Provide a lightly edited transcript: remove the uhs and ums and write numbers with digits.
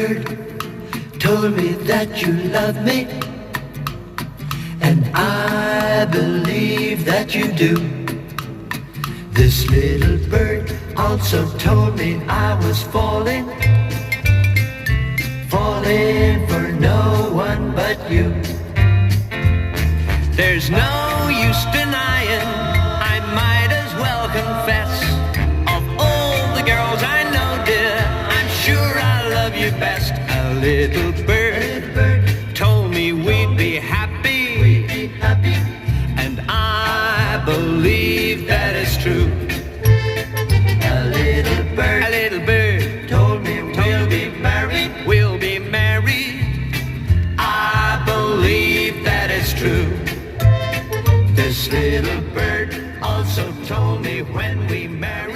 bird told me that you love me, and I believe that you do. This little bird also told me I was falling for no one but you. There's no use denying, I might as well confess, of all the girls I know, dear, I'm sure I love you best. A little bird told me we'd be happy, and I believe that it's true. A little bird told me we'll be married. I believe that it's true. This little bird also told me when we marry